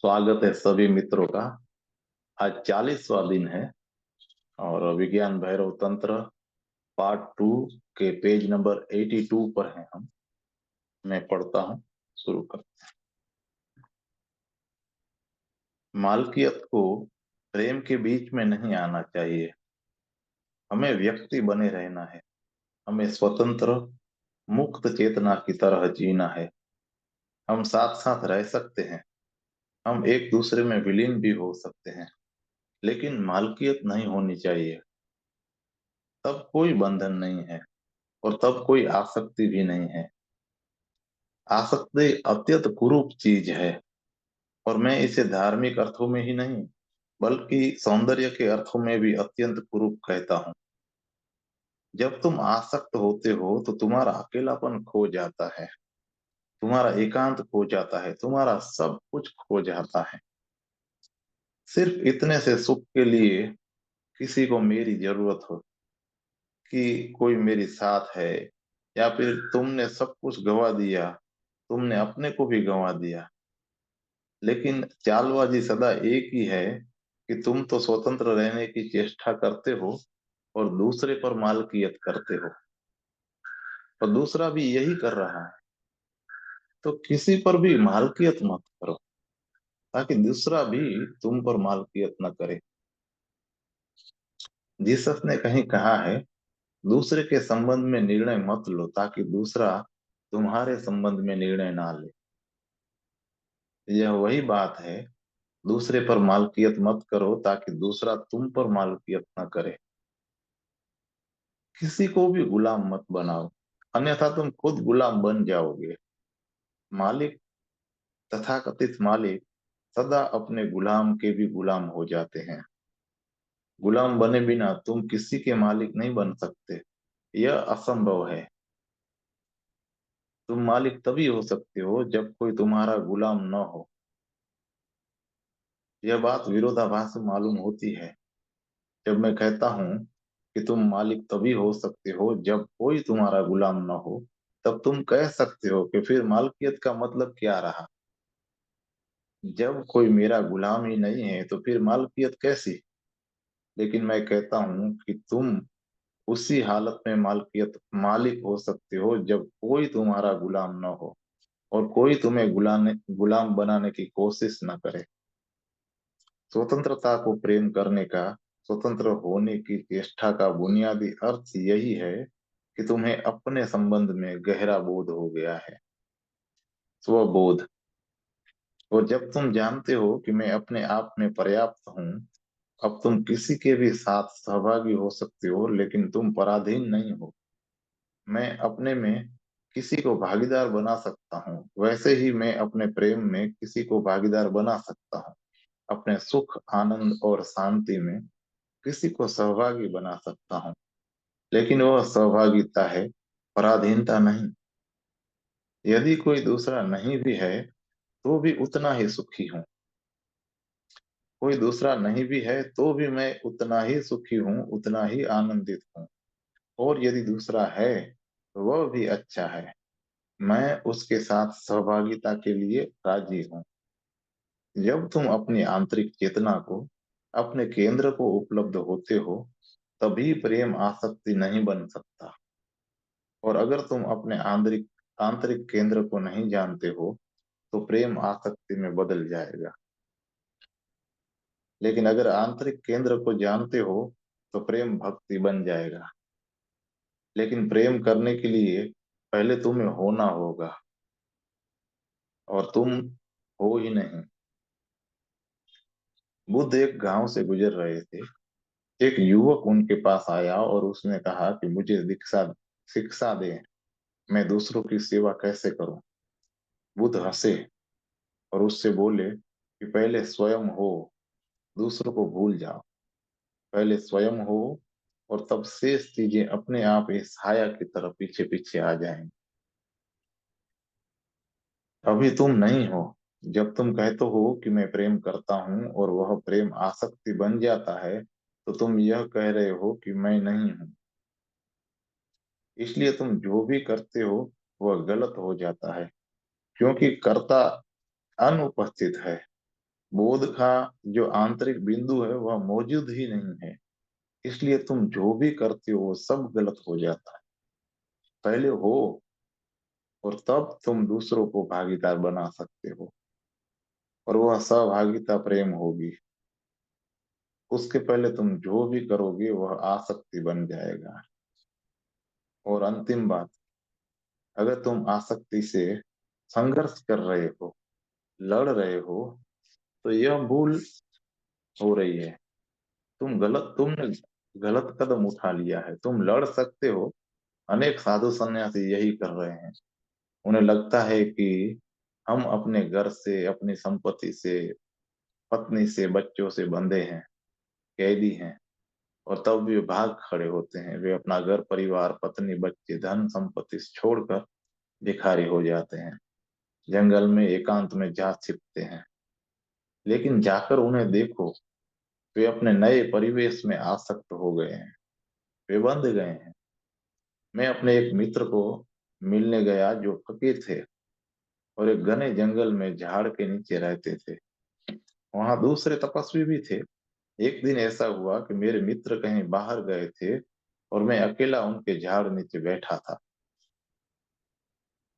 स्वागत है सभी मित्रों का। आज 40वां दिन है और विज्ञान भैरव तंत्र पार्ट 2 के पेज नंबर 82 पर हैं हम। मैं पढ़ता हूँ। शुरू कर। मालकियत को प्रेम के बीच में नहीं आना चाहिए। हमें व्यक्ति बने रहना है। हमें स्वतंत्र मुक्त चेतना की तरह जीना है। हम साथ साथ रह सकते हैं। हम एक दूसरे में विलीन भी हो सकते हैं, लेकिन मालकियत नहीं होनी चाहिए। तब कोई बंधन नहीं है और तब कोई आसक्ति भी नहीं है। आसक्ति अत्यंत कुरूप चीज है, और मैं इसे धार्मिक अर्थों में ही नहीं बल्कि सौंदर्य के अर्थों में भी अत्यंत कुरूप कहता हूँ। जब तुम आसक्त होते हो तो तुम्हारा अकेलापन खो जाता है, तुम्हारा एकांत खो जाता है, तुम्हारा सब कुछ खो जाता है। सिर्फ इतने से सुख के लिए किसी को मेरी जरूरत हो, कि कोई मेरी साथ है, या फिर तुमने सब कुछ गवा दिया, तुमने अपने को भी गवा दिया। लेकिन चालबाजी सदा एक ही है कि तुम तो स्वतंत्र रहने की चेष्टा करते हो और दूसरे पर मालकियत करते हो, और दूसरा भी यही कर रहा है। तो किसी पर भी मालकियत मत करो, ताकि दूसरा भी तुम पर मालकियत न करे। जीसस ने कहीं कहा है, दूसरे के संबंध में निर्णय मत लो ताकि दूसरा तुम्हारे संबंध में निर्णय ना ले। यह वही बात है। दूसरे पर मालकियत मत करो ताकि दूसरा तुम पर मालकियत न करे। किसी को भी गुलाम मत बनाओ, अन्यथा तुम खुद गुलाम बन जाओगे। मालिक, तथाकथित मालिक, सदा अपने गुलाम के भी गुलाम हो जाते हैं। गुलाम बने बिना तुम किसी के मालिक नहीं बन सकते। यह असंभव है। तुम मालिक तभी हो सकते हो जब कोई तुम्हारा गुलाम न हो। यह बात विरोधाभास मालूम होती है। जब मैं कहता हूँ कि तुम मालिक तभी हो सकते हो जब कोई तुम्हारा गुलाम न हो, तब तुम कह सकते हो कि फिर मालकियत का मतलब क्या रहा। जब कोई मेरा गुलाम ही नहीं है तो फिर मालकियत कैसी। लेकिन मैं कहता हूँ कि तुम उसी हालत में मालकियत मालिक हो सकते हो जब कोई तुम्हारा गुलाम न हो और कोई तुम्हें गुलाम बनाने की कोशिश न करे। स्वतंत्रता को प्रेम करने का, स्वतंत्र होने की चेष्टा का बुनियादी अर्थ यही है कि तुम्हें अपने संबंध में गहरा बोध हो गया है। स्वबोध। और जब तुम जानते हो कि मैं अपने आप में पर्याप्त हूँ, अब तुम किसी के भी साथ सहभागी हो सकते हो, लेकिन तुम पराधीन नहीं हो। मैं अपने में किसी को भागीदार बना सकता हूँ, वैसे ही मैं अपने प्रेम में किसी को भागीदार बना सकता हूँ। अपने सुख, आनंद और शांति में किसी को सहभागी बना सकता हूँ। लेकिन वह सहभागिता है, पराधीनता नहीं। यदि कोई दूसरा नहीं भी है तो भी उतना ही सुखी हूँ। कोई दूसरा नहीं भी है तो भी मैं उतना ही सुखी हूँ, उतना ही आनंदित हूँ। और यदि दूसरा है तो वह भी अच्छा है। मैं उसके साथ सहभागिता के लिए राजी हूँ। जब तुम अपनी आंतरिक चेतना को, अपने केंद्र को उपलब्ध होते हो, तभी प्रेम आसक्ति नहीं बन सकता। और अगर तुम अपने आंतरिक आंतरिक केंद्र को नहीं जानते हो तो प्रेम आसक्ति में बदल जाएगा। लेकिन अगर आंतरिक केंद्र को जानते हो तो प्रेम भक्ति बन जाएगा। लेकिन प्रेम करने के लिए पहले तुम्हें होना होगा, और तुम हो ही नहीं। बुद्ध एक गांव से गुजर रहे थे। एक युवक उनके पास आया और उसने कहा कि मुझे दीक्षा शिक्षा दे, मैं दूसरों की सेवा कैसे करूं। बुद्ध हंसे और उससे बोले कि पहले स्वयं हो, दूसरों को भूल जाओ। पहले स्वयं हो, और तब शेष चीजें अपने आप इस छाया की तरफ पीछे पीछे आ जाएंगी। अभी तुम नहीं हो। जब तुम कहते हो कि मैं प्रेम करता हूँ और वह प्रेम आसक्ति बन जाता है, तो तुम यह कह रहे हो कि मैं नहीं हूँ। इसलिए तुम जो भी करते हो वह गलत हो जाता है, क्योंकि कर्ता अनुपस्थित है। बोध का जो आंतरिक बिंदु है वह मौजूद ही नहीं है। इसलिए तुम जो भी करते हो वो सब गलत हो जाता है। पहले हो, और तब तुम दूसरों को भागीदार बना सकते हो, और वह सहभागिता प्रेम होगी। उसके पहले तुम जो भी करोगे वह आसक्ति बन जाएगा। और अंतिम बात, अगर तुम आसक्ति से संघर्ष कर रहे हो, लड़ रहे हो, तो यह भूल हो रही है। तुमने गलत कदम उठा लिया है। तुम लड़ सकते हो। अनेक साधु सन्यासी यही कर रहे हैं। उन्हें लगता है कि हम अपने घर से, अपनी संपत्ति से, पत्नी से, बच्चों से बंधे हैं, कैदी हैं, और तब भी वे भाग खड़े होते हैं। वे अपना घर परिवार, पत्नी, बच्चे, धन संपत्ति छोड़कर भिखारी हो जाते हैं, जंगल में एकांत में जा छिपते हैं। लेकिन जाकर उन्हें देखो, वे अपने नए परिवेश में आसक्त हो गए हैं, वे बंध गए हैं। मैं अपने एक मित्र को मिलने गया जो फकीर थे, और एक घने जंगल में झाड़ के नीचे रहते थे। वहां दूसरे तपस्वी भी थे। एक दिन ऐसा हुआ कि मेरे मित्र कहीं बाहर गए थे, और मैं अकेला उनके झाड़ नीचे बैठा था।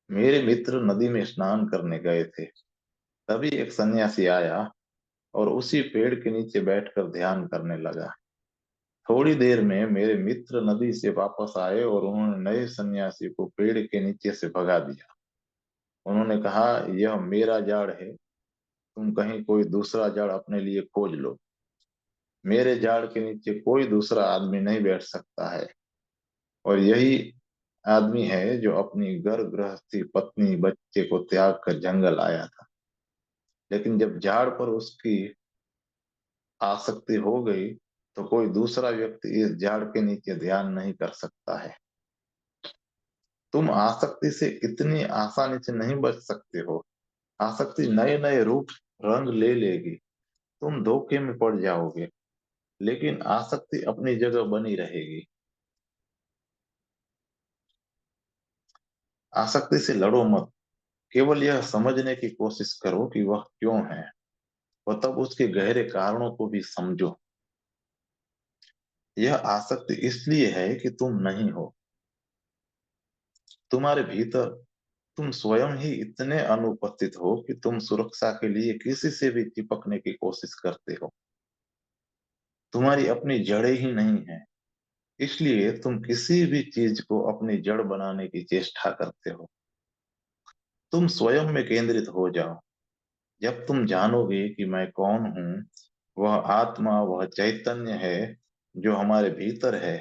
मेरे मित्र नदी में स्नान करने गए थे। तभी एक सन्यासी आया और उसी पेड़ के नीचे बैठकर ध्यान करने लगा। थोड़ी देर में मेरे मित्र नदी से वापस आए और उन्होंने नए सन्यासी को पेड़ के नीचे से भगा दिया। उन्होंने कहा, यह मेरा जाड़ है, तुम कहीं कोई दूसरा जाड़ अपने लिए खोज लो। मेरे जाड़ के नीचे कोई दूसरा आदमी नहीं बैठ सकता है। और यही आदमी है जो अपनी घर गृहस्थी, पत्नी, बच्चे को त्याग कर जंगल आया था। लेकिन जब झाड़ पर उसकी आसक्ति हो गई, तो कोई दूसरा व्यक्ति इस झाड़ के नीचे ध्यान नहीं कर सकता है। तुम आसक्ति से इतनी आसानी से नहीं बच सकते हो। आसक्ति नए नए रूप, रंग ले लेगी। तुम धोखे में पड़ जाओगे, लेकिन आसक्ति अपनी जगह बनी रहेगी। आसक्ति से लड़ो मत। केवल यह समझने की कोशिश करो कि वह क्यों है, और तब उसके गहरे कारणों को भी समझो। यह आसक्ति इसलिए है कि तुम नहीं हो। तुम्हारे भीतर तुम स्वयं ही इतने अनुपस्थित हो कि तुम सुरक्षा के लिए किसी से भी चिपकने की कोशिश करते हो। तुम्हारी अपनी जड़ें ही नहीं है, इसलिए तुम किसी भी चीज को अपनी जड़ बनाने की चेष्टा करते हो। तुम स्वयं में केंद्रित हो जाओ। जब तुम जानोगे कि मैं कौन हूँ, वह आत्मा, वह चैतन्य है जो हमारे भीतर है,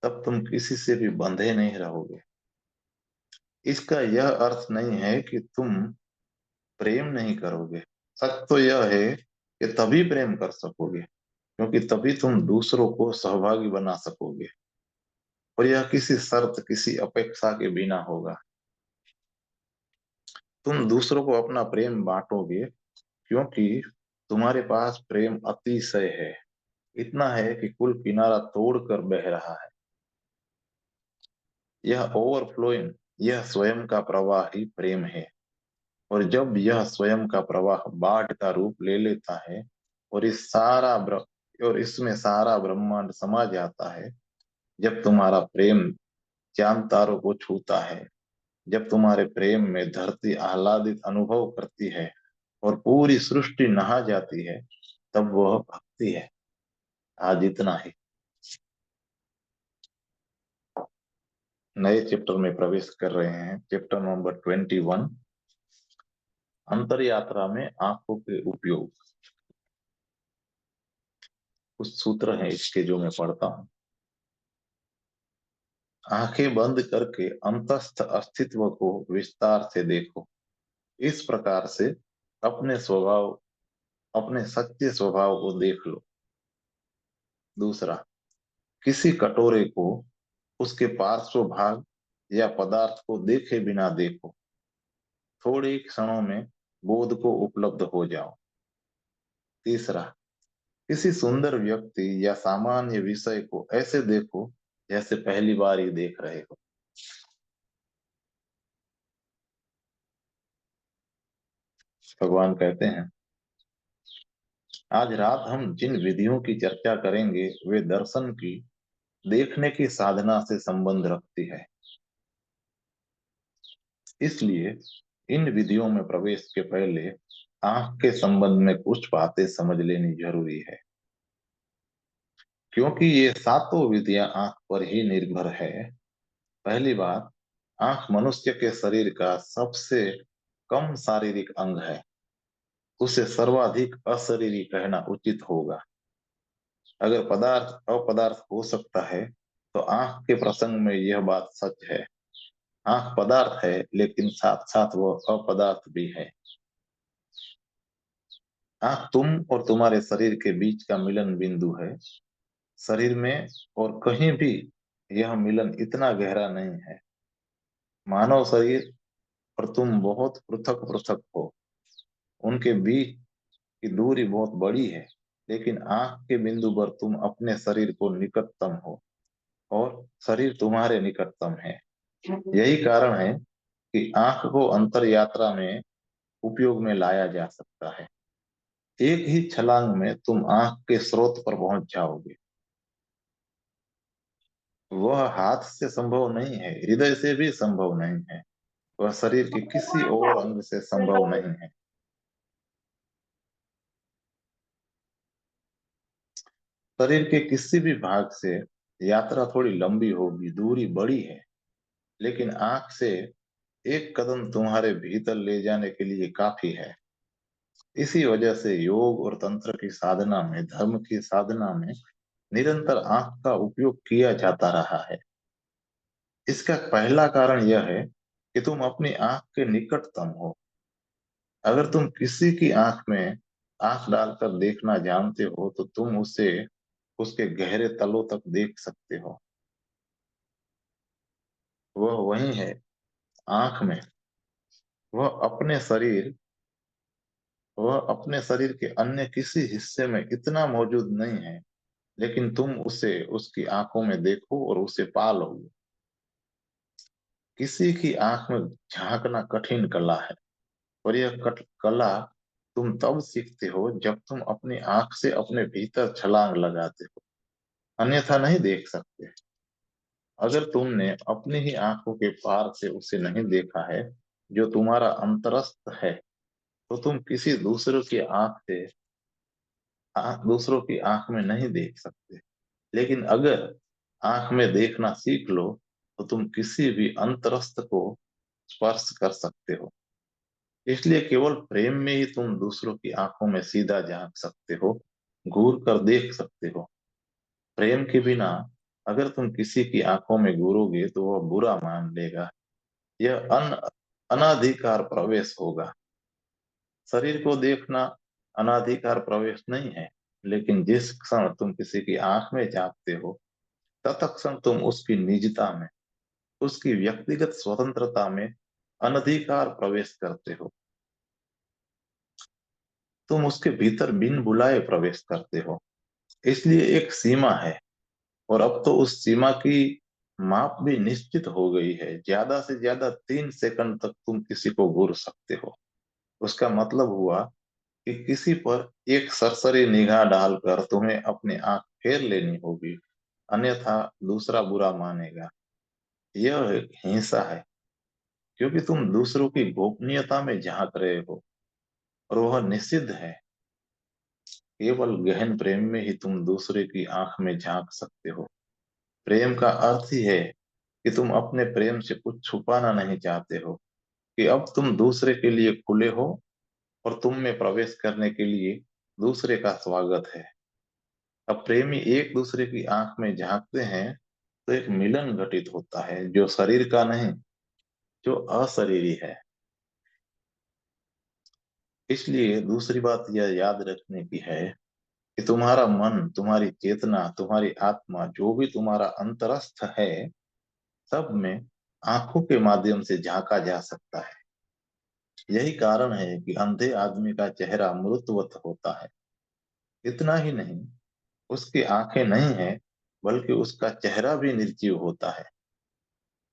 तब तुम किसी से भी बंधे नहीं रहोगे। इसका यह अर्थ नहीं है कि तुम प्रेम नहीं करोगे। सच तो यह है कि तभी प्रेम कर सकोगे, क्योंकि तभी तुम दूसरों को सहभागी बना सकोगे, और यह किसी शर्त, किसी अपेक्षा के बिना होगा। तुम दूसरों को अपना प्रेम बांटोगे, क्योंकि तुम्हारे पास प्रेम अतिशय है। इतना है कि कुल किनारा तोड़कर बह रहा है। यह ओवरफ्लोइंग, यह स्वयं का प्रवाह ही प्रेम है। और जब यह स्वयं का प्रवाह बाढ़ का रूप ले लेता है, और और इसमें सारा ब्रह्मांड समा जाता है, जब तुम्हारा प्रेम चांद तारों को छूता है, जब तुम्हारे प्रेम में धरती आह्लादित अनुभव करती है और पूरी सृष्टि नहा जाती है, तब वह भक्ति है। आज इतना ही। नए चैप्टर में प्रवेश कर रहे हैं, चैप्टर नंबर 21, अंतर यात्रा में आंखों के उपयोग। कुछ सूत्र हैं इसके जो मैं पढ़ता हूँ। आंखें बंद करके अंतस्थ अस्तित्व को विस्तार से देखो। इस प्रकार से अपने स्वभाव, अपने सच्चे स्वभाव को देख लो। दूसरा, किसी कटोरे को उसके पार्श्व भाग या पदार्थ को देखे बिना देखो। थोड़े क्षणों में बोध को उपलब्ध हो जाओ। तीसरा, किसी सुंदर व्यक्ति या सामान्य विषय को ऐसे देखो जैसे पहली बार ही देख रहे हो। भगवान कहते हैं, आज रात हम जिन विधियों की चर्चा करेंगे वे दर्शन की, देखने की साधना से संबंध रखती है। इसलिए इन विधियों में प्रवेश के पहले आंख के संबंध में कुछ बातें समझ लेनी जरूरी है, क्योंकि ये सातों विधियां आंख पर ही निर्भर है। पहली बात, आंख मनुष्य के शरीर का सबसे कम शारीरिक अंग है। उसे सर्वाधिक अशरीरी कहना उचित होगा। अगर पदार्थ अपदार्थ हो सकता है, तो आंख के प्रसंग में यह बात सच है। आंख पदार्थ है, लेकिन साथ साथ वह अपदार्थ भी है। आंख तुम और तुम्हारे शरीर के बीच का मिलन बिंदु है। शरीर में और कहीं भी यह मिलन इतना गहरा नहीं है। मानव शरीर और तुम बहुत पृथक पृथक हो। उनके बीच की दूरी बहुत बड़ी है, लेकिन आंख के बिंदु पर तुम अपने शरीर को निकटतम हो और शरीर तुम्हारे निकटतम है। यही कारण है कि आंख को अंतर यात्रा में उपयोग में लाया जा सकता है। एक ही छलांग में तुम आंख के स्रोत पर पहुंच जाओगे। वह हाथ से संभव नहीं है, हृदय से भी संभव नहीं है, वह शरीर के किसी और अंग से संभव नहीं है। शरीर के किसी भी भाग से यात्रा थोड़ी लंबी होगी, दूरी बड़ी है, लेकिन आंख से एक कदम तुम्हारे भीतर ले जाने के लिए काफी है। इसी वजह से योग और तंत्र की साधना में, धर्म की साधना में निरंतर आंख का उपयोग किया जाता रहा है। इसका पहला कारण यह है कि तुम अपनी आंख के निकटतम हो। अगर तुम किसी की आंख में आंख डालकर देखना जानते हो, तो तुम उसे उसके गहरे तलों तक देख सकते हो। वह वही है, आंख में। वह अपने शरीर वह अपने शरीर के अन्य किसी हिस्से में इतना मौजूद नहीं है, लेकिन तुम उसे उसकी आंखों में देखो और उसे पा लोगे। किसी की आंख में झांकना कठिन कला है, और यह कला तुम तब सीखते हो जब तुम अपनी आंख से अपने भीतर छलांग लगाते हो, अन्यथा नहीं देख सकते। अगर तुमने अपनी ही आंखों के पार से उसे नहीं देखा है, जो तुम्हारा अंतरस्थ है, तो तुम किसी दूसरों की आंख में नहीं देख सकते। लेकिन अगर आंख में देखना सीख लो, तो तुम किसी भी अंतरस्थ को स्पर्श कर सकते हो। इसलिए केवल प्रेम में ही तुम दूसरों की आंखों में सीधा झांक सकते हो, घूर कर देख सकते हो। प्रेम के बिना अगर तुम किसी की आंखों में घूरोगे, तो वह बुरा मान लेगा। यह अनाधिकार प्रवेश होगा। शरीर को देखना अनाधिकार प्रवेश नहीं है, लेकिन जिस क्षण तुम किसी की आंख में झांकते हो, तत्क्षण तुम उसकी निजता में, उसकी व्यक्तिगत स्वतंत्रता में अनधिकार प्रवेश करते हो। तुम उसके भीतर बिन बुलाए प्रवेश करते हो। इसलिए एक सीमा है, और अब तो उस सीमा की माप भी निश्चित हो गई है। ज्यादा से ज्यादा 3 सेकंड तक तुम किसी को घूर सकते हो। उसका मतलब हुआ कि किसी पर एक सरसरी निगाह डालकर तुम्हें अपनी आंख फेर लेनी होगी, अन्यथा दूसरा बुरा मानेगा। यह एक हिंसा है, क्योंकि तुम दूसरों की गोपनीयता में झांक रहे हो, और वह निषिद्ध है। केवल गहन प्रेम में ही तुम दूसरे की आंख में झांक सकते हो। प्रेम का अर्थ ही है कि तुम अपने प्रेम से कुछ छुपाना नहीं चाहते हो, कि अब तुम दूसरे के लिए खुले हो, और तुम में प्रवेश करने के लिए दूसरे का स्वागत है। अब प्रेमी एक दूसरे की आंख में झांकते हैं, तो एक मिलन घटित होता है, जो शरीर का नहीं, जो अशरीरी है। इसलिए दूसरी बात यह याद रखने की है कि तुम्हारा मन, तुम्हारी चेतना, तुम्हारी आत्मा, जो भी तुम्हारा अंतरस्थ है, सब में आंखों के माध्यम से झांका जा सकता है। यही कारण है कि अंधे आदमी का चेहरा मृतवत होता है। इतना ही नहीं, उसकी आंखें नहीं है, बल्कि उसका चेहरा भी निर्जीव होता है।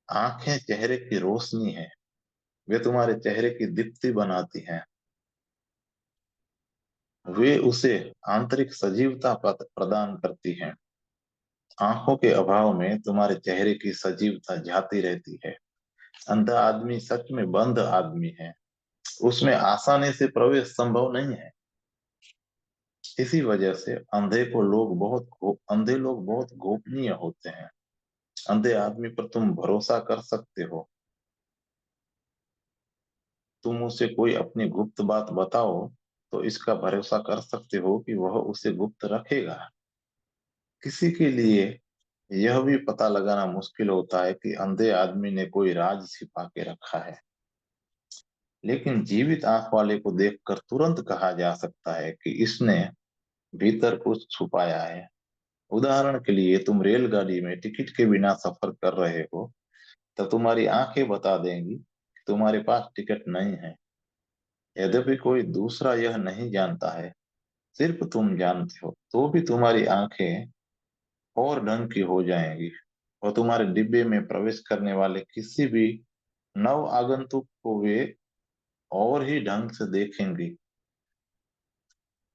आंखें चेहरे की रोशनी है, वे तुम्हारे चेहरे की दीप्ति बनाती हैं। वे उसे आंतरिक सजीवता प्रदान करती हैं। आंखों के अभाव में तुम्हारे चेहरे की सजीवता जाती रहती है। अंधा आदमी सच में बंद आदमी है, उसमें आसानी से प्रवेश संभव नहीं है। इसी वजह से अंधे लोग बहुत गोपनीय होते हैं। अंधे आदमी पर तुम भरोसा कर सकते हो। तुम उसे कोई अपनी गुप्त बात बताओ तो इसका भरोसा कर सकते हो कि वह उसे गुप्त रखेगा। किसी के लिए यह भी पता लगाना मुश्किल होता है कि अंधे आदमी ने कोई राज छिपा के रखा है, लेकिन जीवित आंख वाले को देखकर तुरंत कहा जा सकता है कि इसने भीतर कुछ छुपाया है। उदाहरण के लिए, तुम रेलगाड़ी में टिकट के बिना सफर कर रहे हो, तो तुम्हारी आंखें बता देंगी कि तुम्हारे पास टिकट नहीं है। यद्यपि कोई दूसरा यह नहीं जानता है, सिर्फ तुम जानते हो, तो भी तुम्हारी आंखें और ढंग की हो जाएंगी और तुम्हारे डिब्बे में प्रवेश करने वाले किसी भी नव आगंतुक को वे और ही ढंग से देखेंगी।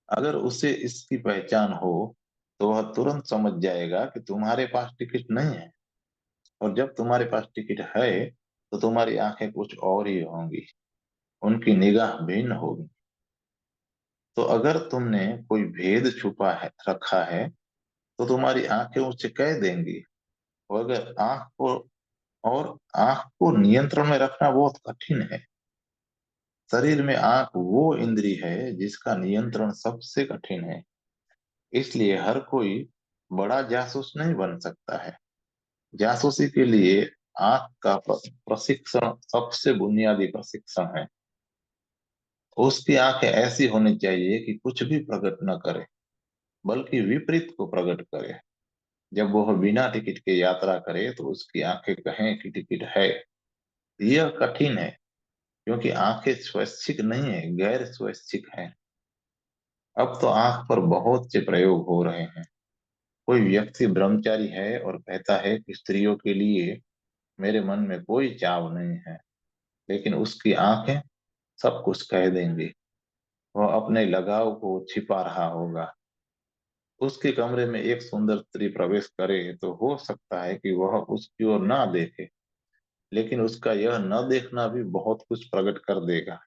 अगर उसे इसकी पहचान हो तो वह तुरंत समझ जाएगा कि तुम्हारे पास टिकट नहीं है, और जब तुम्हारे पास टिकट है तो तुम्हारी आंखें कुछ और ही होंगी, उनकी निगाह भिन्न होगी। तो अगर तुमने कोई भेद छुपा है रखा है तो तुम्हारी आंखें उसे कह देंगी। और और आंख को नियंत्रण में रखना बहुत कठिन है। शरीर में आंख वो इंद्री है जिसका नियंत्रण सबसे कठिन है। इसलिए हर कोई बड़ा जासूस नहीं बन सकता है। जासूसी के लिए आंख का प्रशिक्षण सबसे बुनियादी प्रशिक्षण है। उसकी आंखें ऐसी होनी चाहिए कि कुछ भी प्रकट न करे, बल्कि विपरीत को प्रकट करे। जब वह बिना टिकट के यात्रा करे तो उसकी आंखें कहें कि टिकट है। यह कठिन है क्योंकि आंखें स्वैच्छिक नहीं है, गैर स्वैच्छिक है। अब तो आंख पर बहुत से प्रयोग हो रहे हैं। कोई व्यक्ति ब्रह्मचारी है और कहता है कि स्त्रियों के लिए मेरे मन में कोई चाव नहीं है, लेकिन उसकी आंखें सब कुछ कह देंगी। वह अपने लगाव को छिपा रहा होगा। उसके कमरे में एक सुंदर स्त्री प्रवेश करे तो हो सकता है कि वह उसकी ओर ना देखे, लेकिन उसका यह न देखना भी बहुत कुछ प्रकट कर देगा।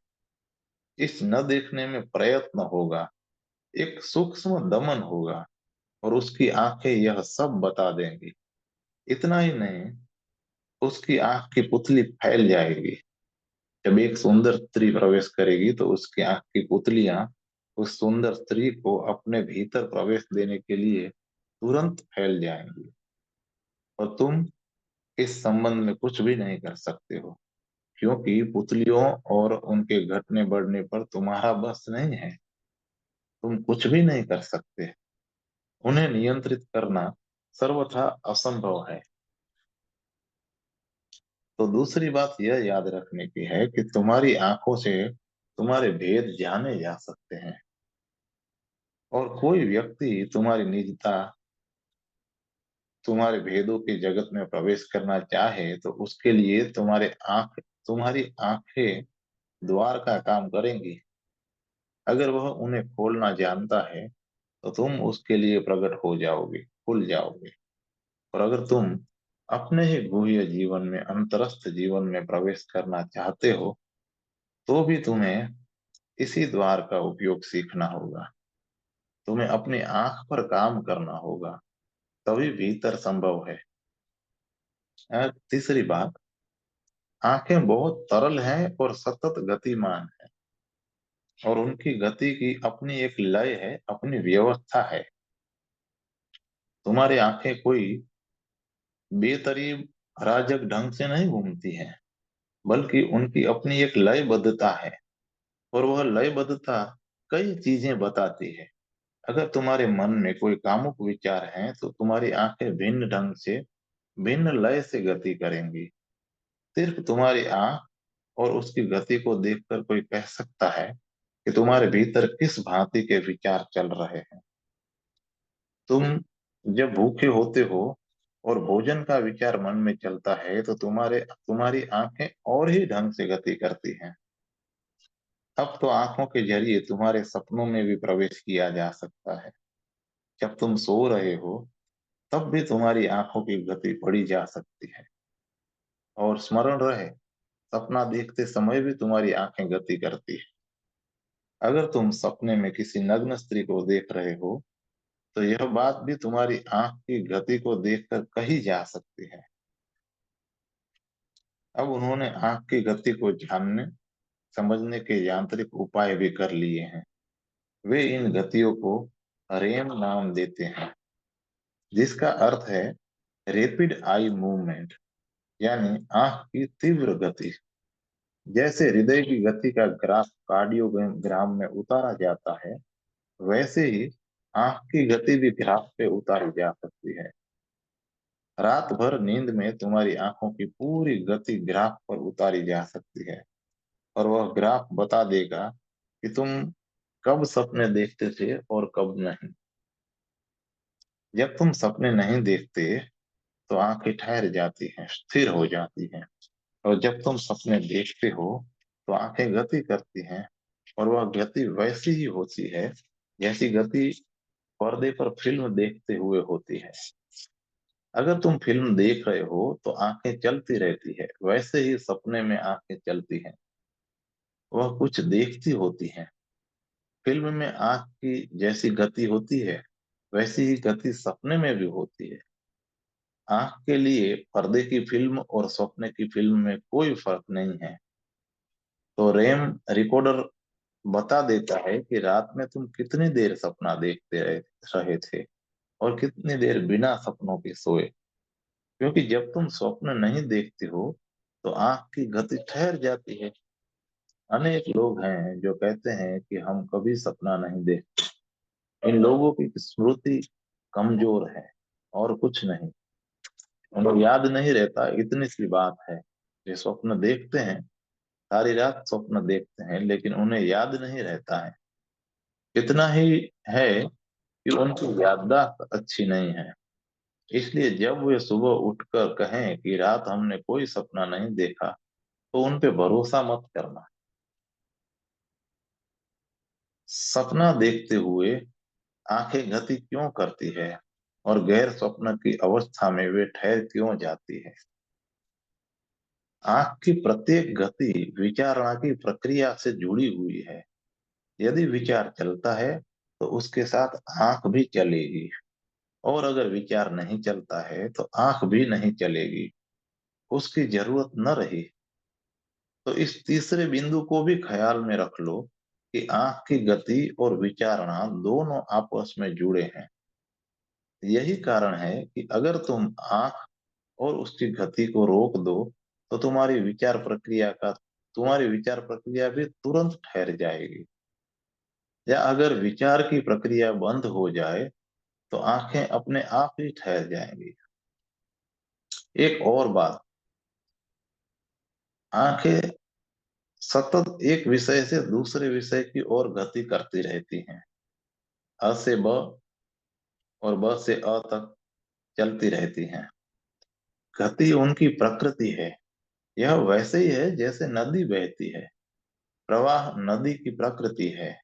इस न देखने में प्रयत्न होगा, एक सूक्ष्म दमन होगा, और उसकी आंखें यह सब बता देंगी। इतना ही नहीं, उसकी आंख की पुतली फैल जाएगी। जब एक सुंदर स्त्री प्रवेश करेगी तो उसकी आंख की पुतलियां उस सुंदर स्त्री को अपने भीतर प्रवेश देने के लिए तुरंत फैल जाएंगी, और तुम इस संबंध में कुछ भी नहीं कर सकते हो, क्योंकि पुतलियों और उनके घटने बढ़ने पर तुम्हारा बस नहीं है। तुम कुछ भी नहीं कर सकते। उन्हें नियंत्रित करना सर्वथा असंभव है। तो दूसरी बात यह याद रखने की है कि तुम्हारी आंखों से तुम्हारे भेद जाने जा सकते हैं, और कोई व्यक्ति तुम्हारी निजता, तुम्हारे भेदों के जगत में प्रवेश करना चाहे तो उसके लिए तुम्हारी आंखें द्वार का काम करेंगी। अगर वह उन्हें खोलना जानता है तो तुम उसके लिए प्रकट हो जाओगे, खुल जाओगे। और अगर तुम अपने ही गुह्य जीवन में, अंतरस्थ जीवन में प्रवेश करना चाहते हो, तो भी तुम्हें इसी द्वार का उपयोग सीखना होगा। तुम्हें अपनी आंख पर काम करना होगा, तभी भीतर संभव है। तीसरी बात, आंखें बहुत तरल हैं और सतत गतिमान है, और उनकी गति की अपनी एक लय है, अपनी व्यवस्था है। तुम्हारी आंखें कोई बेतरीब अराजक ढंग से नहीं घूमती हैं, बल्कि उनकी अपनी एक लयबद्धता है, और वह लयबद्धता कई चीजें बताती है। अगर तुम्हारे मन में कोई कामुक विचार हैं तो तुम्हारी आंखें भिन्न ढंग से, भिन्न लय से गति करेंगी। सिर्फ तुम्हारी आंख और उसकी गति को देखकर कोई कह सकता है कि तुम्हारे भीतर किस भांति के विचार चल रहे हैं। तुम जब भूखे होते हो और भोजन का विचार मन में चलता है तो तुम्हारी आंखें और ही ढंग से गति करती हैं। अब तो आंखों के जरिए तुम्हारे सपनों में भी प्रवेश किया जा सकता है। जब तुम सो रहे हो तब भी तुम्हारी आंखों की गति बढ़ी जा सकती है। और स्मरण रहे, सपना देखते समय भी तुम्हारी आंखें गति करती है। अगर तुम सपने में किसी नग्न स्त्री को देख रहे हो तो यह बात भी तुम्हारी आंख की गति को देखकर कही जा सकती है। अब उन्होंने आंख की गति को जानने समझने के यांत्रिक उपाय भी कर लिए हैं। वे इन गतियों को रेम नाम देते हैं, जिसका अर्थ है रैपिड आई मूवमेंट, यानी आंख की तीव्र गति। जैसे हृदय की गति का ग्राफ कार्डियोग्राम में उतारा जाता है, वैसे ही आंख की गति भी ग्राफ पे उतारी जा सकती है। रात भर नींद में तुम्हारी आंखों की पूरी गति ग्राफ पर उतारी जा सकती है, और वह ग्राफ बता देगा कि तुम कब सपने देखते थे और कब नहीं। जब तुम सपने नहीं देखते तो आंखें ठहर जाती हैं, स्थिर हो जाती हैं। और जब तुम सपने देखते हो तो आंखें गति करती हैं, और वह गति वैसी ही होती है जैसी गति पर्दे पर फिल्म देखते हुए होती है। अगर तुम फिल्म देख रहे हो तो आंखें चलती रहती है, वैसे ही सपने में आंखें चलती हैं। वह कुछ देखती होती हैं। फिल्म में आंख की जैसी गति होती है, वैसी ही गति सपने में भी होती है। आंख के लिए पर्दे की फिल्म और सपने की फिल्म में कोई फर्क नहीं है। तो रैम रिकॉर्डर बता देता है कि रात में तुम कितनी देर सपना देखते रहे थे और कितनी देर बिना सपनों के सोए। क्योंकि जब तुम स्वप्न नहीं देखते हो तो आंख की गति ठहर जाती है। अनेक लोग हैं जो कहते हैं कि हम कभी सपना नहीं देखते। इन लोगों की स्मृति कमजोर है और कुछ नहीं। उन्हें याद नहीं रहता, इतनी सी बात है। ये स्वप्न देखते हैं, सारी रात स्वप्न देखते हैं, लेकिन उन्हें याद नहीं रहता है। इतना ही है कि उनकी याददाश्त अच्छी नहीं है। इसलिए जब वे सुबह उठकर कहें कि रात हमने कोई सपना नहीं देखा, तो उन पे भरोसा मत करना। सपना देखते हुए आंखें गति क्यों करती है और गैर स्वप्न की अवस्था में वे ठहर क्यों जाती है? आंख की प्रत्येक गति विचारणा की प्रक्रिया से जुड़ी हुई है। यदि विचार चलता है तो उसके साथ आंख भी चलेगी, और अगर विचार नहीं चलता है तो आंख भी नहीं चलेगी। उसकी जरूरत न रही। तो इस तीसरे बिंदु को भी ख्याल में रख लो कि आंख की गति और विचारणा दोनों आपस में जुड़े हैं। यही कारण है कि अगर तुम आंख और उसकी गति को रोक दो तो तुम्हारी विचार प्रक्रिया भी तुरंत ठहर जाएगी। या अगर विचार की प्रक्रिया बंद हो जाए तो आंखें अपने आप ही ठहर जाएंगी। एक और बात, आंखें सतत एक विषय से दूसरे विषय की ओर गति करती रहती हैं। अ से ब और ब से अ तक चलती रहती हैं। गति उनकी प्रकृति है। यह वैसे ही है जैसे नदी बहती है। प्रवाह नदी की प्रकृति है,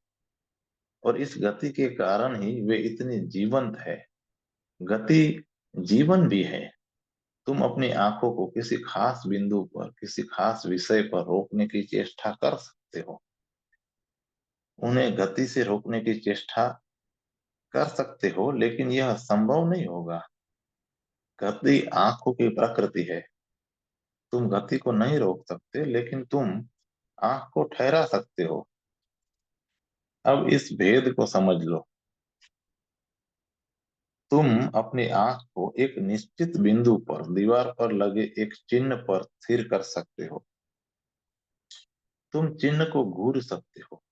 और इस गति के कारण ही वे इतनी जीवंत है। गति जीवन भी है। तुम अपनी आंखों को किसी खास बिंदु पर, किसी खास विषय पर रोकने की चेष्टा कर सकते हो। उन्हें गति से रोकने की चेष्टा कर सकते हो, लेकिन यह संभव नहीं होगा। गति आंखों की प्रकृति है। तुम गति को नहीं रोक सकते, लेकिन तुम आंख को ठहरा सकते हो। अब इस भेद को समझ लो। तुम अपनी आंख को एक निश्चित बिंदु पर दीवार पर लगे एक चिन्ह पर स्थिर कर सकते हो। तुम चिन्ह को घूर सकते हो।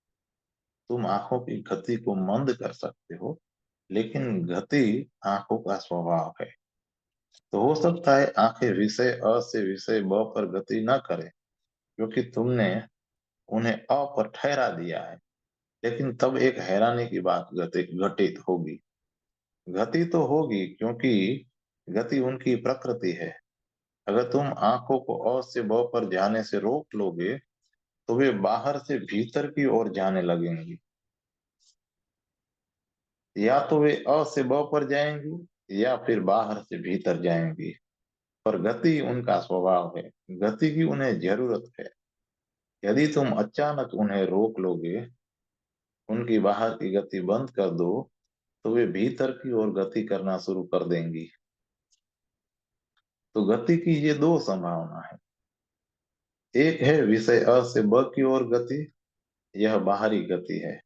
तुम आंखों की गति को मंद कर सकते हो, लेकिन गति आंखों का स्वभाव है। तो हो सकता है आंखें विषय अ से विषय ब पर गति न करें, क्योंकि तुमने उन्हें अ पर ठहरा दिया है। लेकिन तब एक हैरानी की बात घटित होगी। गति तो होगी, क्योंकि गति उनकी प्रकृति है। अगर तुम आंखों को अ से ब पर जाने से रोक लोगे तो वे बाहर से भीतर की ओर जाने लगेंगी। या तो वे अ से ब पर जाएंगी या फिर बाहर से भीतर जाएंगी, पर गति उनका स्वभाव है। गति की उन्हें जरूरत है। यदि तुम अचानक उन्हें रोक लोगे, उनकी बाहर की गति बंद कर दो, तो वे भीतर की ओर गति करना शुरू कर देंगी। तो गति की ये दो संभावना है। एक है विषय अ से ब की ओर गति, यह बाहरी गति है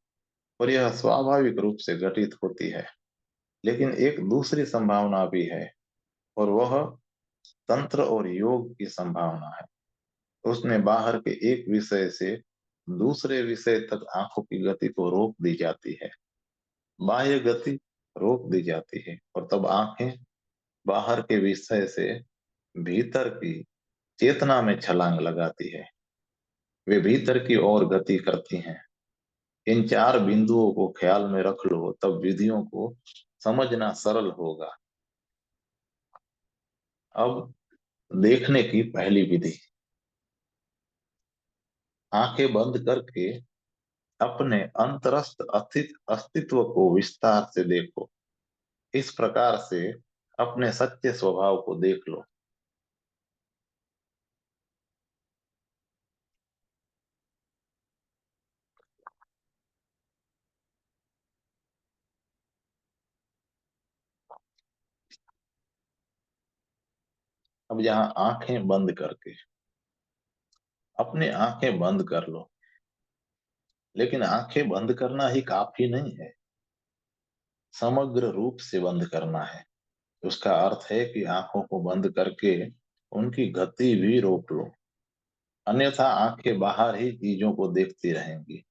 और यह स्वाभाविक रूप से घटित होती है। लेकिन एक दूसरी संभावना भी है, और वह तंत्र और योग की संभावना है। उसमें बाहर के एक विषय से दूसरे विषय तक आंखों की गति को रोक दी जाती है। बाह्य गति रोक दी जाती है और तब आंखें बाहर के विषय से भीतर की चेतना में छलांग लगाती है। वे भीतर की ओर गति करती हैं। इन चार बिंदुओं को ख्याल में रख लो, तब विधियों को समझना सरल होगा। अब देखने की पहली विधि। आंखें बंद करके अपने अंतरस्थ अस्तित्व को विस्तार से देखो। इस प्रकार से अपने सच्चे स्वभाव को देख लो। अब यहाँ आंखें बंद करके अपने आंखें बंद कर लो। लेकिन आंखें बंद करना ही काफी नहीं है, समग्र रूप से बंद करना है। उसका अर्थ है कि आंखों को बंद करके उनकी गति भी रोक लो, अन्यथा आंखें बाहर ही चीजों को देखती रहेंगी।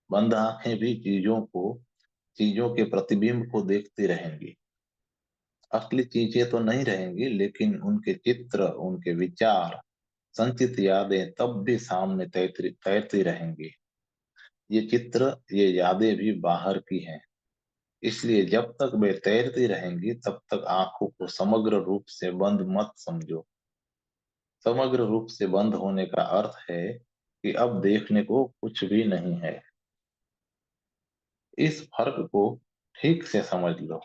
बंद आंखें भी चीजों के प्रतिबिंब को देखती रहेंगी। असली चीजें तो नहीं रहेंगी, लेकिन उनके चित्र, उनके विचार, संचित यादें तब भी सामने तैरती तैरती रहेंगी। ये चित्र, ये यादें भी बाहर की हैं। इसलिए जब तक वे तैरती रहेंगी, तब तक आंखों को समग्र रूप से बंद मत समझो। समग्र रूप से बंद होने का अर्थ है कि अब देखने को कुछ भी नहीं है। इस फर्क को ठीक से समझ लो।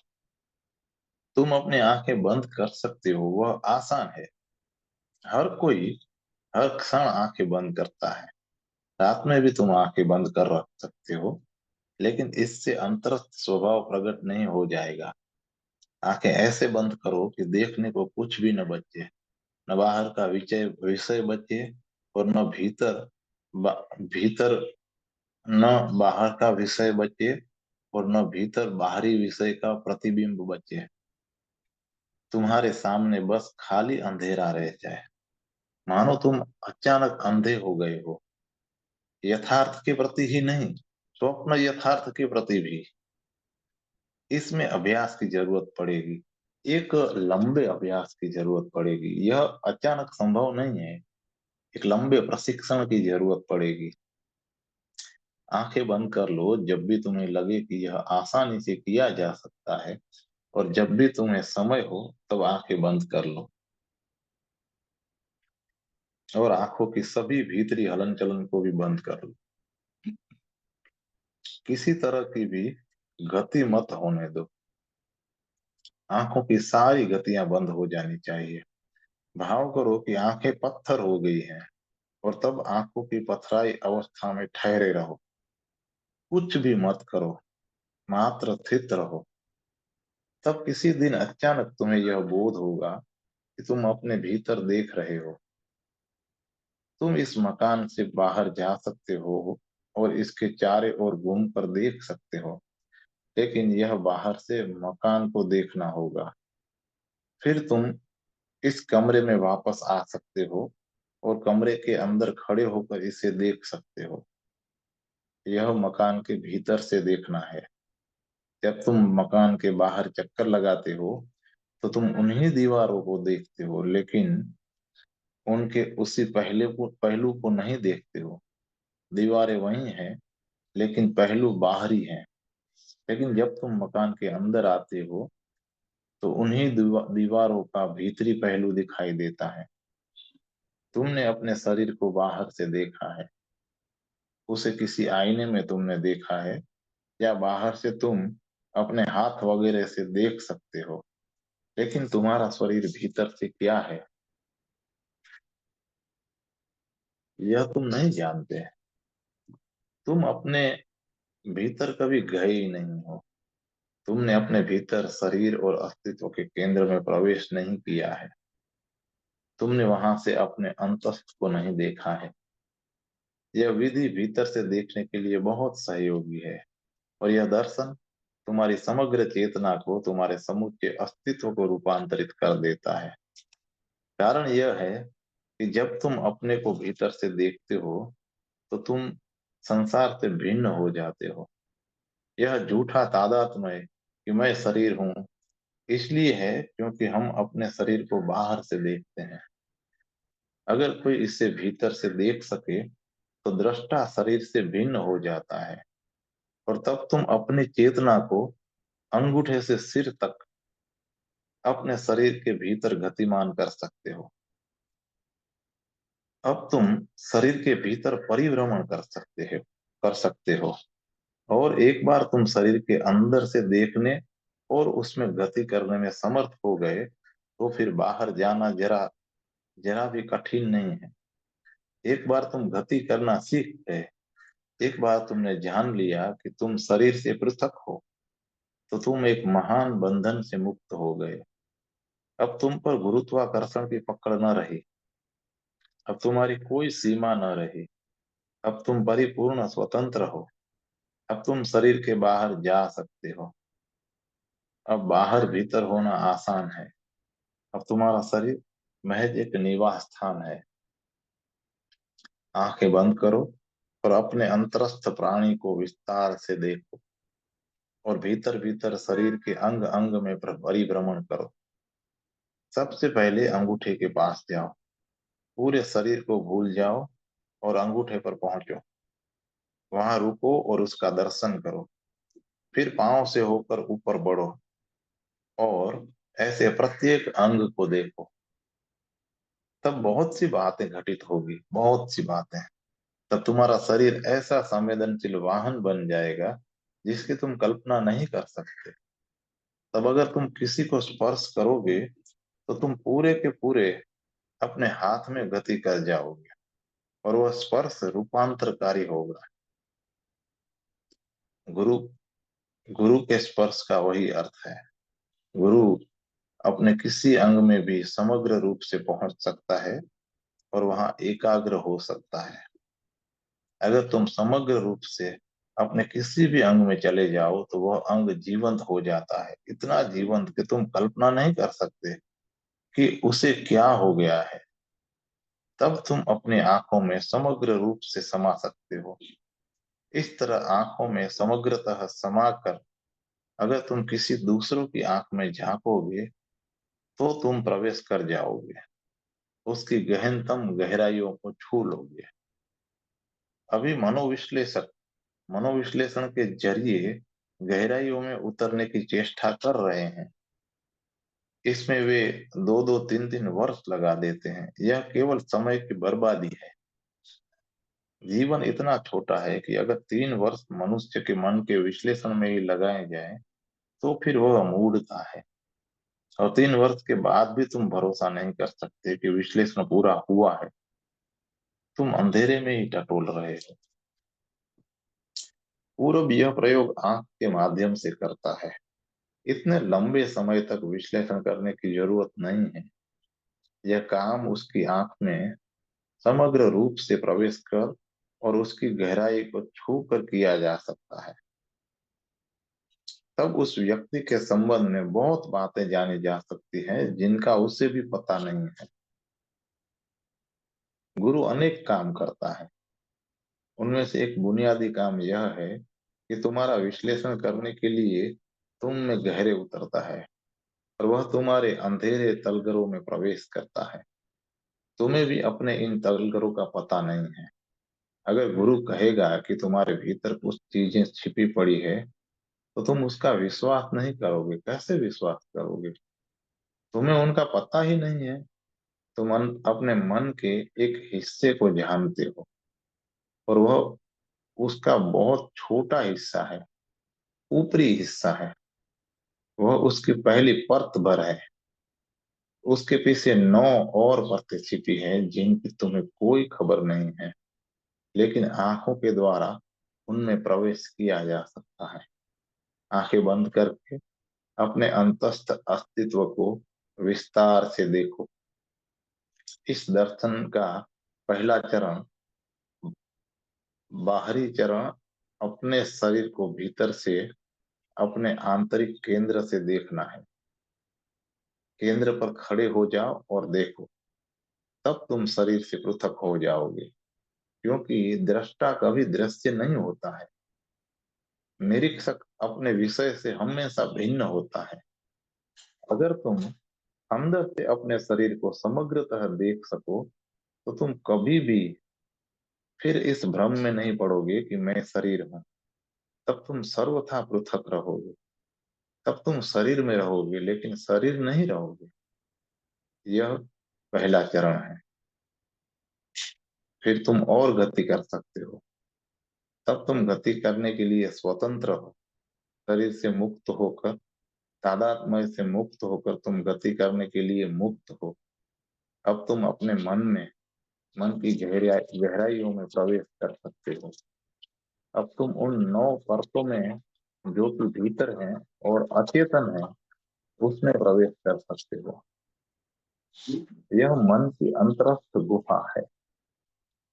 तुम अपनी आंखें बंद कर सकते हो, वह आसान है। हर कोई हर क्षण आंखें बंद करता है। रात में भी तुम आंखें बंद कर रख सकते हो, लेकिन इससे अंतरस्थ स्वभाव प्रकट नहीं हो जाएगा। आंखें ऐसे बंद करो कि देखने को कुछ भी न बचे, न बाहर का विषय विषय बचे, और भीतर न बाहर का विषय बचे, और न भीतर बाहरी विषय का प्रतिबिंब बचे। तुम्हारे सामने बस खाली अंधेरा रह जाए, मानो तुम अचानक अंधे हो गए हो। यथार्थ के प्रति ही नहीं, स्वप्न यथार्थ के प्रति भी। इसमें अभ्यास की जरूरत पड़ेगी, एक लंबे अभ्यास की जरूरत पड़ेगी। यह अचानक संभव नहीं है, एक लंबे प्रशिक्षण की जरूरत पड़ेगी। आंखें बंद कर लो जब भी तुम्हें लगे कि यह आसानी से किया जा सकता है, और जब भी तुम्हें समय हो तब आंखें बंद कर लो, और आंखों की सभी भीतरी हलन चलन को भी बंद कर लो। किसी तरह की भी गति मत होने दो। आंखों की सारी गतियां बंद हो जानी चाहिए। भाव करो कि आंखें पत्थर हो गई हैं, और तब आंखों की पथराई अवस्था में ठहरे रहो। कुछ भी मत करो, मात्र स्थित रहो। तब किसी दिन अचानक तुम्हें यह बोध होगा कि तुम अपने भीतर देख रहे हो। तुम इस मकान से बाहर जा सकते हो और इसके चारे ओर घूम कर देख सकते हो, लेकिन यह बाहर से मकान को देखना होगा। फिर तुम इस कमरे में वापस आ सकते हो और कमरे के अंदर खड़े होकर इसे देख सकते हो। यह मकान के भीतर से देखना है। जब तुम मकान के बाहर चक्कर लगाते हो, तो तुम उन्हीं दीवारों को देखते हो, लेकिन उनके उसी पहलू को नहीं देखते हो। दीवारें वही हैं, लेकिन पहलू बाहरी हैं। लेकिन जब तुम मकान के अंदर आते हो, तो उन्हीं दीवारों का भीतरी पहलू दिखाई देता है। तुमने अपने शरीर को बाहर से देखा है, उसे किसी आईने में तुमने देखा है, या बाहर से तुम अपने हाथ वगैरह से देख सकते हो, लेकिन तुम्हारा शरीर भीतर से क्या है, यह तुम नहीं जानते। तुम अपने भीतर कभी गए ही नहीं हो। तुमने अपने भीतर शरीर और अस्तित्व के केंद्र में प्रवेश नहीं किया है। तुमने वहां से अपने अंतस्थ को नहीं देखा है। यह विधि भीतर से देखने के लिए बहुत सहयोगी है, और यह दर्शन तुम्हारी समग्र चेतना को, तुम्हारे समूचे अस्तित्व को रूपांतरित कर देता है। कारण यह है कि जब तुम अपने को भीतर से देखते हो, तो तुम संसार से भिन्न हो जाते हो। यह झूठा तादात्म्य कि मैं शरीर हूँ इसलिए है क्योंकि हम अपने शरीर को बाहर से देखते हैं। अगर कोई इसे भीतर से देख सके, तो दृष्टा शरीर से भिन्न हो जाता है, और तब तुम अपनी चेतना को अंगूठे से सिर तक अपने शरीर के भीतर गतिमान कर सकते हो। अब तुम शरीर के भीतर परिभ्रमण कर सकते हो, और एक बार तुम शरीर के अंदर से देखने और उसमें गति करने में समर्थ हो गए, तो फिर बाहर जाना जरा जरा भी कठिन नहीं है। एक बार तुम गति करना सीख गए, एक बार तुमने जान लिया कि तुम शरीर से पृथक हो, तो तुम एक महान बंधन से मुक्त हो गए। अब तुम पर गुरुत्वाकर्षण की पकड़ न रही। अब तुम्हारी कोई सीमा न रही। अब तुम परिपूर्ण स्वतंत्र हो। अब तुम शरीर के बाहर जा सकते हो। अब बाहर भीतर होना आसान है। अब तुम्हारा शरीर महज एक निवास स्थान है। आंखें बंद करो और अपने अंतरस्थ प्राणी को विस्तार से देखो, और भीतर भीतर शरीर के अंग अंग में परिभ्रमण करो। सबसे पहले अंगूठे के पास जाओ। पूरे शरीर को भूल जाओ और अंगूठे पर पहुंचो। वहां रुको और उसका दर्शन करो। फिर पांव से होकर ऊपर बढ़ो, और ऐसे प्रत्येक अंग को देखो। तब बहुत सी बातें घटित होगी, बहुत सी बातें। तब तुम्हारा शरीर ऐसा संवेदनशील वाहन बन जाएगा जिसकी तुम कल्पना नहीं कर सकते। तब अगर तुम किसी को स्पर्श करोगे, तो तुम पूरे के पूरे अपने हाथ में गति कर जाओगे, और वह स्पर्श रूपांतरकारी होगा। गुरु गुरु के स्पर्श का वही अर्थ है। गुरु अपने किसी अंग में भी समग्र रूप से पहुंच सकता है, और वहां एकाग्र हो सकता है। अगर तुम समग्र रूप से अपने किसी भी अंग में चले जाओ, तो वह अंग जीवंत हो जाता है, इतना जीवंत कि तुम कल्पना नहीं कर सकते कि उसे क्या हो गया है। तब तुम अपनी आंखों में समग्र रूप से समा सकते हो। इस तरह आंखों में समग्रतः समा कर अगर तुम किसी दूसरों की आंख में झांकोगे, तो तुम प्रवेश कर जाओगे, उसकी गहनतम गहराइयों को छू लोगे। अभी मनोविश्लेषण के जरिए गहराइयों में उतरने की चेष्टा कर रहे हैं। इसमें वे 2-2 3-3 वर्ष लगा देते हैं। यह केवल समय की बर्बादी है। जीवन इतना छोटा है कि अगर 3 वर्ष मनुष्य के मन के विश्लेषण में ही लगाए जाए, तो फिर वह मूढ़ता है। और 3 वर्ष के बाद भी तुम भरोसा नहीं कर सकते कि विश्लेषण पूरा हुआ है। तुम अंधेरे में ही टटोल रहे हो। पूर्व यह प्रयोग आंख के माध्यम से करता है। इतने लंबे समय तक विश्लेषण करने की जरूरत नहीं है। यह काम उसकी आंख में समग्र रूप से प्रवेश कर और उसकी गहराई को छू कर किया जा सकता है। तब उस व्यक्ति के संबंध में बहुत बातें जानी जा सकती हैं जिनका उसे भी पता नहीं है। गुरु अनेक काम करता है। उनमें से एक बुनियादी काम यह है कि तुम्हारा विश्लेषण करने के लिए तुम में गहरे उतरता है, और वह तुम्हारे अंधेरे तलगरों में प्रवेश करता है। तुम्हें भी अपने इन तलगरों का पता नहीं है। अगर गुरु कहेगा कि तुम्हारे भीतर कुछ चीजें छिपी पड़ी है, तो तुम उसका विश्वास नहीं करोगे। कैसे विश्वास करोगे? तुम्हें उनका पता ही नहीं है। अपने मन के एक हिस्से को जानते हो, और वह उसका बहुत छोटा हिस्सा है, ऊपरी हिस्सा है। वह उसकी पहली परत भर है। उसके पीछे 9 और परतें छिपी है जिनकी तुम्हें कोई खबर नहीं है, लेकिन आंखों के द्वारा उनमें प्रवेश किया जा सकता है। आंखें बंद करके अपने अंतस्थ अस्तित्व को विस्तार से देखो। इस दर्शन का पहला चरण, बाहरी चरण, अपने शरीर को भीतर से, अपने आंतरिक केंद्र से देखना है। केंद्र पर खड़े हो जाओ और देखो, तब तुम शरीर से पृथक हो जाओगे, क्योंकि दृष्टा कभी दृश्य नहीं होता है। निरीक्षक अपने विषय से हमेशा भिन्न होता है। अगर तुम अंदर से अपने शरीर को समग्रतः देख सको तो तुम कभी भी फिर इस भ्रम में नहीं पड़ोगे कि मैं शरीर हूँ। तब तुम सर्वथा पृथक रहोगे। तब तुम शरीर में रहोगे लेकिन शरीर नहीं रहोगे। यह पहला चरण है। फिर तुम और गति कर सकते हो। तब तुम गति करने के लिए स्वतंत्र हो। शरीर से मुक्त होकर, तादात्म्य से मुक्त होकर तुम गति करने के लिए मुक्त हो। अब तुम अपने मन की गहराइयों में प्रवेश कर सकते हो। अब तुम उन 9 परतों में जो कि भीतर है और अचेतन है, उसमें प्रवेश कर सकते हो। यह मन की अंतरस्थ गुफा है।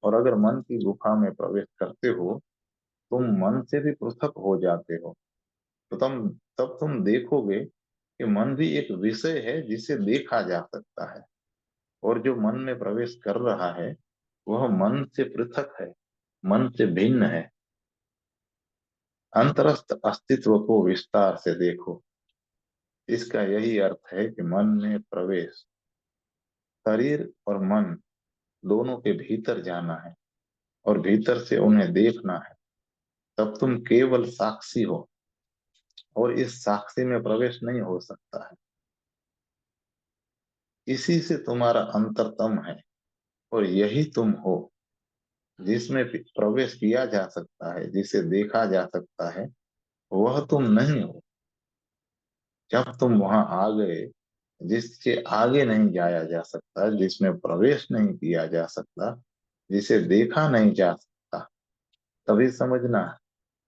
और अगर मन की गुफा में प्रवेश करते हो, तुम मन से भी पृथक हो जाते हो। तो तब तुम देखोगे कि मन भी एक विषय है जिसे देखा जा सकता है। और जो मन में प्रवेश कर रहा है वह मन से पृथक है, मन से भिन्न है। अंतरस्थ अस्तित्व को विस्तार से देखो। इसका यही अर्थ है कि मन में प्रवेश, शरीर और मन दोनों के भीतर जाना है और भीतर से उन्हें देखना है। तब तुम केवल साक्षी हो और इस साक्षी में प्रवेश नहीं हो सकता है। इसी से तुम्हारा अंतरतम है और यही तुम हो, जिसमें प्रवेश किया जा सकता है, जिसे देखा जा सकता है। वह तुम नहीं हो। जब तुम वहां आ गए, जिसके आगे नहीं जाया जा सकता, जिसमें प्रवेश नहीं किया जा सकता, जिसे देखा नहीं जा सकता, तभी समझना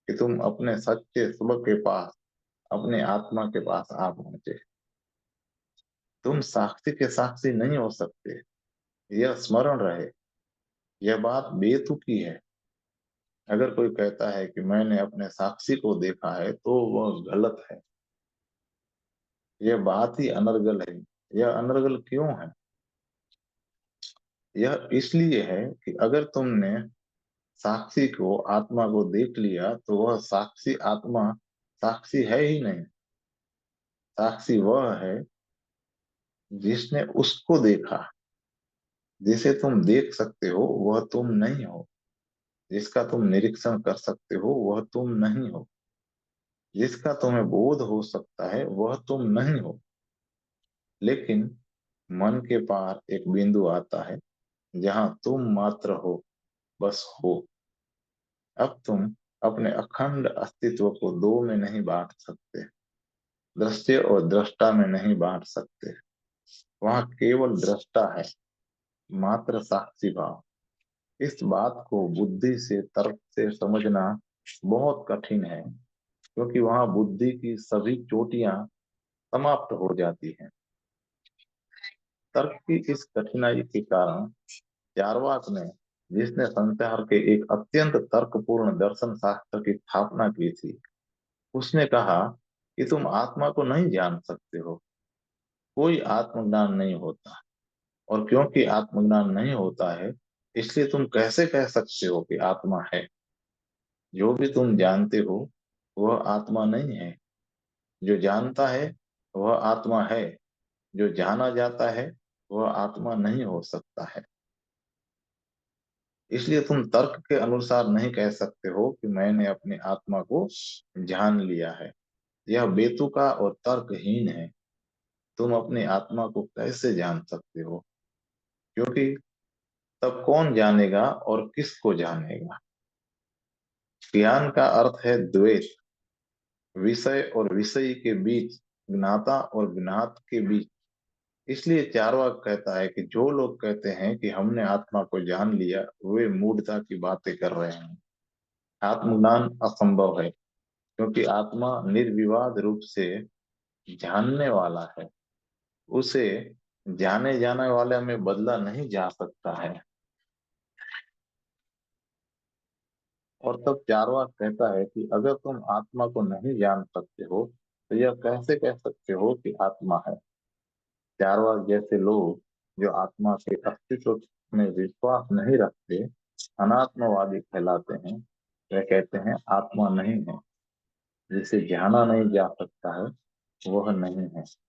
कि तुम अपने सच्चे सुबह के पास, अपने आत्मा के पास आ पहुंचे। तुम साक्षी के साक्षी नहीं हो सकते, यह स्मरण रहे। यह बात बेतुकी है। अगर कोई कहता है कि मैंने अपने साक्षी को देखा है तो वह गलत है। यह बात ही अनर्गल है। यह अनर्गल क्यों है? यह इसलिए है कि अगर तुमने साक्षी को, आत्मा को देख लिया तो वह साक्षी आत्मा साक्षी है ही नहीं। साक्षी वह है जिसने उसको देखा। जिसे तुम देख सकते हो वह तुम नहीं हो। जिसका तुम निरीक्षण कर सकते हो वह तुम नहीं हो। जिसका तुम्हें बोध हो सकता है वह तुम नहीं हो। लेकिन मन के पार एक बिंदु आता है जहां तुम मात्र हो, बस हो। अब तुम अपने अखंड अस्तित्व को दो में नहीं बांट सकते, दृश्य और दृष्टा में नहीं बांट सकते। वहां केवल दृष्टा है, मात्र साक्षी भाव। इस बात को बुद्धि से, तर्क से समझना बहुत कठिन है, क्योंकि वहां बुद्धि की सभी चोटियां समाप्त हो जाती हैं। तर्क की इस कठिनाई के कारण चारवाक ने, जिसने संसार के एक अत्यंत तर्कपूर्ण दर्शन शास्त्र की स्थापना की थी, उसने कहा कि तुम आत्मा को नहीं जान सकते हो। कोई आत्मज्ञान नहीं होता। और क्योंकि आत्मज्ञान नहीं होता है, इसलिए तुम कैसे कह सकते हो कि आत्मा है? जो भी तुम जानते हो वह आत्मा नहीं है। जो जानता है वह आत्मा है। जो जाना जाता है वह आत्मा नहीं हो सकता है। इसलिए तुम तर्क के अनुसार नहीं कह सकते हो कि मैंने अपनी आत्मा को जान लिया है। यह बेतुका और तर्कहीन है। तुम अपनी आत्मा को कैसे जान सकते हो? क्योंकि तब कौन जानेगा और किसको जानेगा? ज्ञान का अर्थ है द्वैत, विषय और विषयी के बीच, ज्ञाता और ज्ञात के बीच। इसलिए चार्वाक कहता है कि जो लोग कहते हैं कि हमने आत्मा को जान लिया, वे मूढ़ता की बातें कर रहे हैं। आत्मज्ञान असंभव है, क्योंकि आत्मा निर्विवाद रूप से जानने वाला है। उसे जाने जाने वाले में बदला नहीं जा सकता है। और तब चार्वाक कहता है कि अगर तुम आत्मा को नहीं जान सकते हो, तो यह कैसे कह सकते हो कि आत्मा है। चार्वाक जैसे लोग जो आत्मा के अस्तित्व में विश्वास नहीं रखते, अनात्मवादी कहलाते हैं। वे कहते हैं आत्मा नहीं है, जिसे जाना नहीं जा सकता है वह नहीं है।